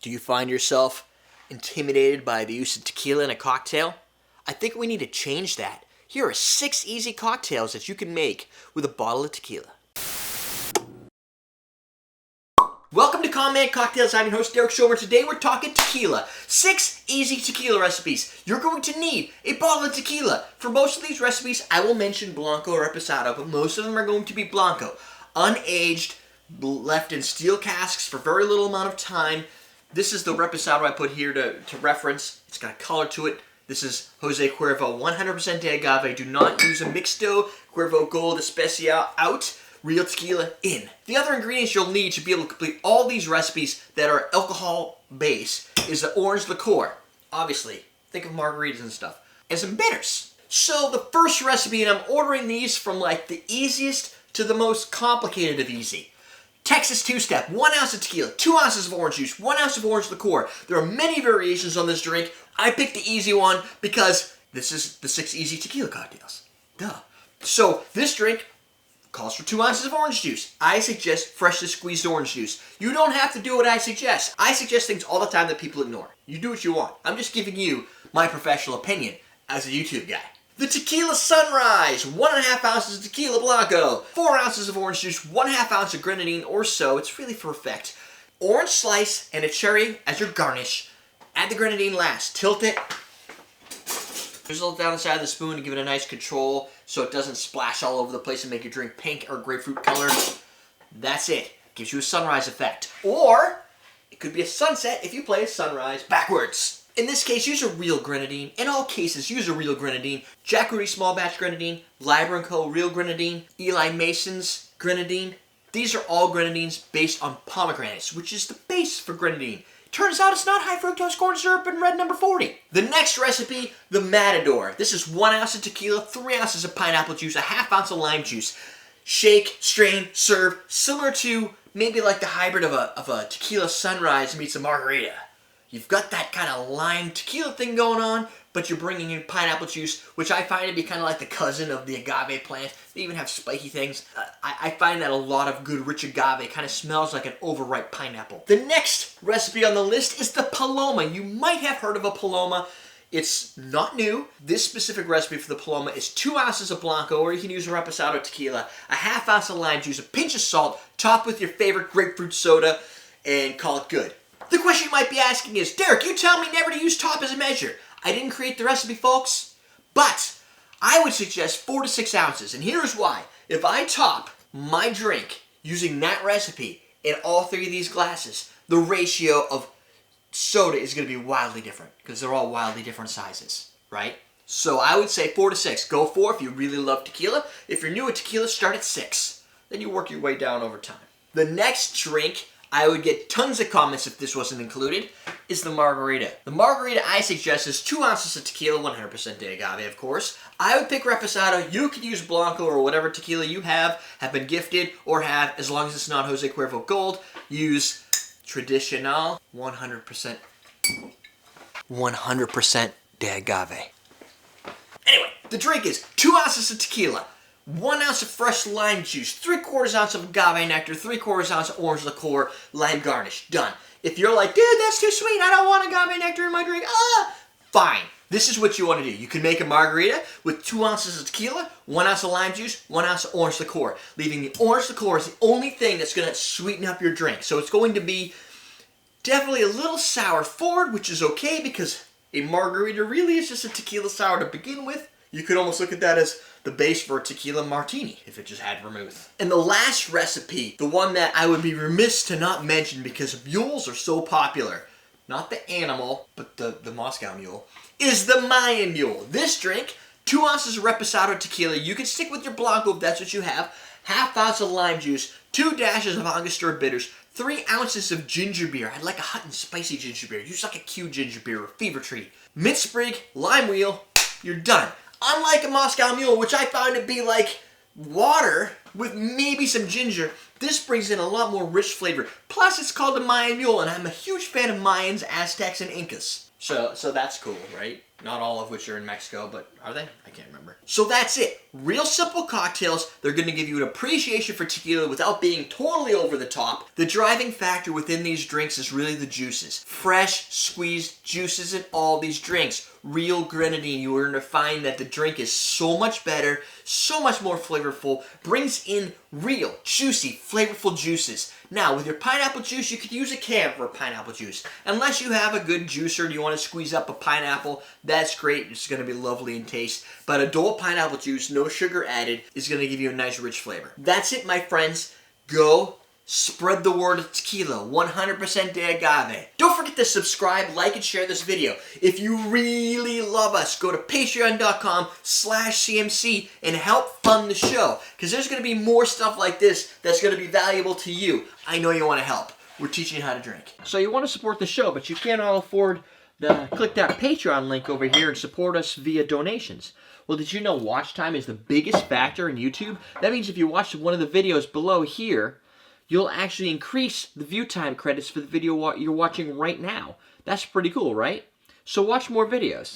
Do you find yourself intimidated by the use of tequila in a cocktail? I think we need to change that. Here are 6 easy cocktails that you can make with a bottle of tequila. Welcome to Mayan Cocktails. I'm your host, Derek Schober. Today we're talking tequila. 6 easy tequila recipes. You're going to need a bottle of tequila. For most of these recipes, I will mention Blanco or Reposado, but most of them are going to be Blanco. Unaged, left in steel casks for very little amount of time. This is the Reposado I put here to reference. It's got a color to it. This is Jose Cuervo, 100% de agave. Do not use a mixto, Cuervo Gold Especial out. Real tequila in. The other ingredients you'll need to be able to complete all these recipes that are alcohol based is the orange liqueur. Obviously, think of margaritas and stuff. And some bitters. So the first recipe, and I'm ordering these from like the easiest to the most complicated of easy. Texas two-step, 1 ounce of tequila, 2 ounces of orange juice, 1 ounce of orange liqueur. There are many variations on this drink. I picked the easy one because this is the 6 easy tequila cocktails. Duh. So this drink calls for 2 ounces of orange juice. I suggest freshly squeezed orange juice. You don't have to do what I suggest. I suggest things all the time that people ignore. You do what you want. I'm just giving you my professional opinion as a YouTube guy. The Tequila Sunrise, 1.5 ounces of tequila Blanco, 4 ounces of orange juice, 1/2 ounce of Grenadine or so. It's really for effect. Orange slice and a cherry as your garnish. Add the Grenadine last. Tilt it. Drizzle it down the side of the spoon to give it a nice control so it doesn't splash all over the place and make your drink pink or grapefruit color. That's it. Gives you a sunrise effect. Or it could be a sunset if you play a sunrise backwards. In this case, use a real Grenadine. In all cases, use a real Grenadine. Jack Rudy Small Batch Grenadine, Liber & Co. Real Grenadine, Eli Mason's Grenadine. These are all Grenadines based on pomegranates, which is the base for Grenadine. Turns out it's not high fructose corn syrup in red number 40. The next recipe, the Matador. This is 1 ounce of tequila, 3 ounces of pineapple juice, 1/2 ounce of lime juice. Shake, strain, serve, similar to maybe like the hybrid of a Tequila Sunrise meets a Margarita. You've got that kind of lime tequila thing going on, but you're bringing in pineapple juice, which I find to be kind of like the cousin of the agave plant. They even have spiky things. I find that a lot of good rich agave kind of smells like an overripe pineapple. The next recipe on the list is the Paloma. You might have heard of a Paloma. It's not new. This specific recipe for the Paloma is 2 ounces of Blanco, or you can use a Reposado tequila, 1/2 ounce of lime juice, a pinch of salt, top with your favorite grapefruit soda, and call it good. The question you might be asking is, Derek, you tell me never to use top as a measure. I didn't create the recipe, folks, but I would suggest 4 to 6 ounces, and here's why. If I top my drink using that recipe in all 3 of these glasses, the ratio of soda is going to be wildly different because they're all wildly different sizes, right? So I would say 4 to 6. Go 4 if you really love tequila. If you're new at tequila, start at 6. Then you work your way down over time. The next drink, I would get tons of comments if this wasn't included, is the Margarita. The Margarita I suggest is 2 ounces of tequila, 100% de agave, of course. I would pick Reposado. You could use Blanco or whatever tequila you have been gifted, or have, as long as it's not Jose Cuervo Gold, use Tradicional, 100% de agave. Anyway, the drink is 2 ounces of tequila, 1 ounce of fresh lime juice, 3/4 ounce of agave nectar, 3/4 ounce of orange liqueur, lime garnish. Done. If you're like, dude, that's too sweet, I don't want agave nectar in my drink, fine. This is what you want to do. You can make a margarita with 2 ounces of tequila, 1 ounce of lime juice, 1 ounce of orange liqueur. Leaving the orange liqueur is the only thing that's going to sweeten up your drink. So it's going to be definitely a little sour forward, which is okay because a margarita really is just a tequila sour to begin with. You could almost look at that as the base for a tequila martini if it just had vermouth. And the last recipe, the one that I would be remiss to not mention because mules are so popular, not the animal, but the Moscow mule, is the Mayan Mule. This drink, 2 ounces of Reposado tequila. You can stick with your Blanco if that's what you have. 1/2 ounce of lime juice, 2 dashes of Angostura bitters, 3 ounces of ginger beer. I'd like a hot and spicy ginger beer. Use like a Q ginger beer or Fever Tree. Mint sprig, lime wheel, you're done. Unlike a Moscow Mule, which I found to be like water with maybe some ginger, this brings in a lot more rich flavor. Plus, it's called the Mayan Mule, and I'm a huge fan of Mayans, Aztecs, and Incas. So that's cool, right? Not all of which are in Mexico, but are they? I can't remember. So that's it. Real simple cocktails. They're going to give you an appreciation for tequila without being totally over the top. The driving factor within these drinks is really the juices. Fresh, squeezed juices in all these drinks. Real Grenadine. You are going to find that the drink is so much better, so much more flavorful, brings in real, juicy, flavorful juices. Now, with your pineapple juice, you could use a can for a pineapple juice. Unless you have a good juicer and you want to squeeze up a pineapple, that's great. It's going to be lovely in taste. But adult pineapple juice, no sugar added, is going to give you a nice rich flavor. That's it, my friends. Go spread the word of tequila, 100% de agave. Don't forget to subscribe, like, and share this video. If you really love us, go to patreon.com/CMC and help fund the show. Because there's going to be more stuff like this that's going to be valuable to you. I know you want to help. We're teaching you how to drink. So you want to support the show, but you can't all afford to click that Patreon link over here and support us via donations. Well, did you know watch time is the biggest factor in YouTube? That means if you watch one of the videos below here, you'll actually increase the view time credits for the video you're watching right now. That's pretty cool, right? So watch more videos.